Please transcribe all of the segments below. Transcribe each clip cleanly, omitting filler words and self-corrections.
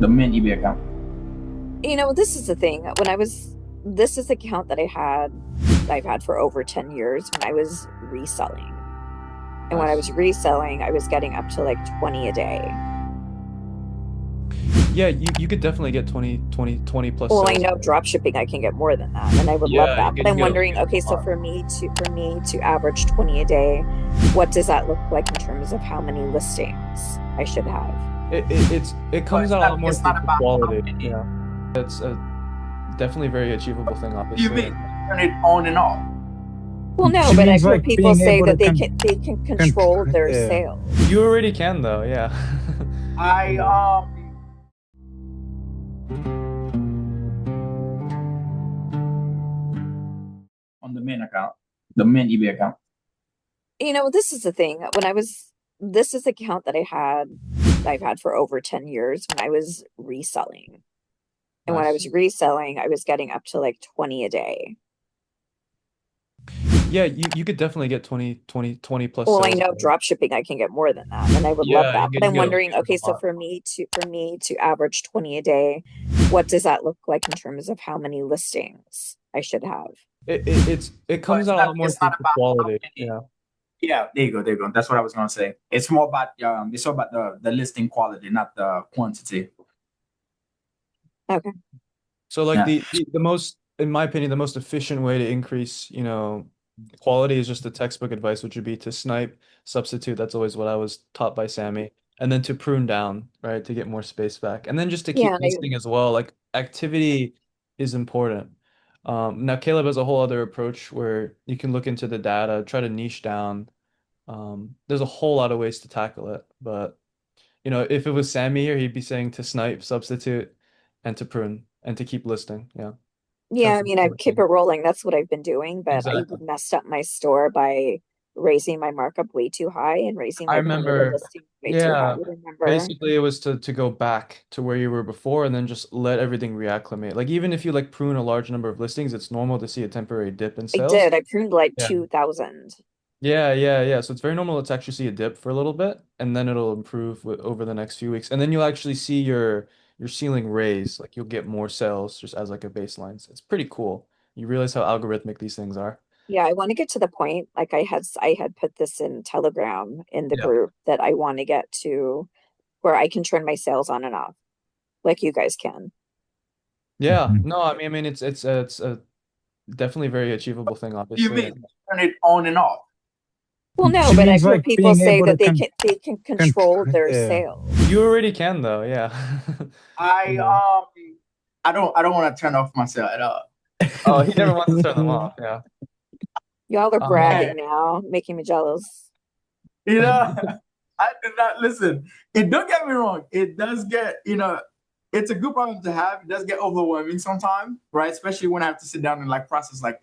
The main eBay account. This is the thing. This is the account that I've had for over 10 years when I was reselling. And when I Nice. was reselling, I was getting up to like 20 a day. Yeah, you could definitely get 20 plus Well, I sales. know drop shipping, I can get more than that, and I would love Yeah, that. But you I'm get wondering, okay, a so lot. for me to average 20 a day, what does that look like in terms of how many listings I should have? It But comes out a lot more it's not through about how quality. many. Yeah, it's a definitely very achievable thing, You obviously. mean turn it on and off? Well, no, She but I've means heard like people being say able to that they can control their yeah. sales. You already can though, yeah. You I know. On the main account, the main eBay account. This is the thing. This is the account that I've had for over 10 years when I was reselling. And when I Nice. was reselling, I was getting up to like 20 a day. Yeah, you could definitely get 20 plus Well, I sales. know drop shipping, I can get more than that, and I would love Yeah, that. But I'm you wondering, get a okay, so lot. for me to average 20 a day, what does that look like in terms of how many listings I should have? It But comes out a lot more it's through not about how quality. many. Yeah. Yeah, there you go, there you go. That's what I was gonna say. It's more about it's all about the listing quality, not the quantity. Okay. So like Yeah. the most, in my opinion, the most efficient way to increase, quality is just the textbook advice, which would be to snipe, substitute. That's always what I was taught by Sammy. And then to prune down, right, to get more space back. And then just to keep Yeah, listing as well. Like activity is important. Now Caleb has a whole other approach where you can look into the data, try to niche down. There's a whole lot of ways to tackle it, but if it was Sammy here, he'd be saying to snipe, substitute, and to prune, and to keep listing. Yeah. yeah, That's I mean, I the keep it thing. rolling. That's what I've been doing, but I Exactly. messed up my store by raising my markup way too high and raising I my permitted remember, listing way too high. yeah, You remember? basically it was to go back to where you were before and then just let everything reacclimate. Like even if you like prune a large number of listings, it's normal to see a temporary dip in I sales. did. I pruned like Yeah. 2,000. Yeah. So it's very normal to actually see a dip for a little bit, and then it'll improve over the next few weeks, and then you'll actually see your ceiling raise. Like you'll get more sales just as like a baseline. So it's pretty cool. You realize how algorithmic these things are. Yeah, I want to get to the point, like I had put this in Telegram in the Yeah. group that I want to get to where I can turn my sales on and off, like you guys can. Yeah. No, I mean it's a definitely very achievable thing, You obviously. mean turn it on and off? Well, no, She but I've means heard like people being say able to that they can control their yeah. sales. You already can though, yeah. You I know. I don't want to turn off myself at all. Oh, he never wants to turn them off, yeah. Y'all are Um, bragging now, making me jealous. You know, I did not listen. It don't get me wrong. It does get, it's a good problem to have. It does get overwhelming sometimes, right? Especially when I have to sit down and like process like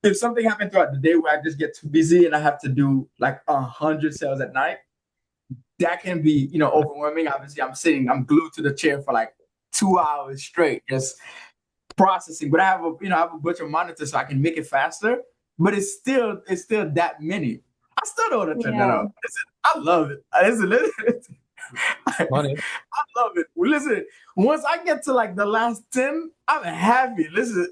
if something happened throughout the day where I just get too busy and I have to do like 100 sales at night, that can be, overwhelming. Obviously, I'm glued to the chair for like 2 hours straight, just processing. But I have a bunch of monitors so I can make it faster. But it's still that many. I still don't want to turn that Yeah. off. Listen, I love it. Listen. I Funny. love it. Well, listen, once I get to like the last 10, I'm happy. Listen,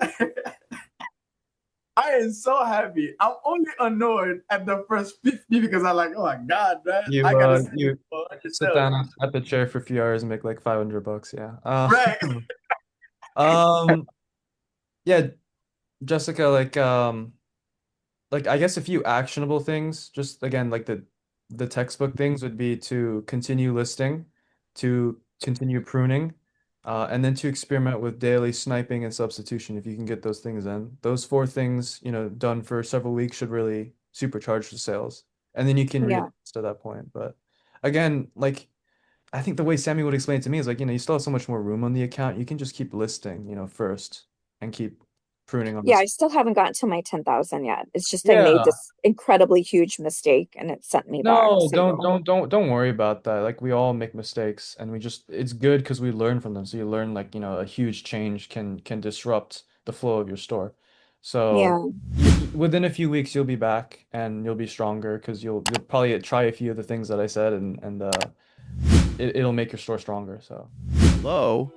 I am so happy. I'm only annoyed at the first 50 because I'm like, oh my God, man, I You gotta send you 100 sit sales. down at the chair for a few hours and make like $500, yeah. Right. Um, yeah, Jessica, like I guess a few actionable things, just again like the textbook things would be to continue listing, to continue pruning, and then to experiment with daily sniping and substitution if you can get those things in. Those four things, done for several weeks should really supercharge the sales. And then you can Yeah. readjust at that point. But again, like I think the way Sammy would explain it to me is like, you still have so much more room on the account. You can just keep listing, first and keep pruning on Yeah, this. I still haven't gotten to my 10,000 yet. It's just I made Yeah. this incredibly huge mistake and it sent me back. No, don't So, don't don't don't worry about that. Like we all make mistakes and it's good because we learn from them. So you learn like, a huge change can disrupt the flow of your store. So yeah. within a few weeks you'll be back and you'll be stronger because you'll probably try a few of the things that I said and it'll make your store stronger. So below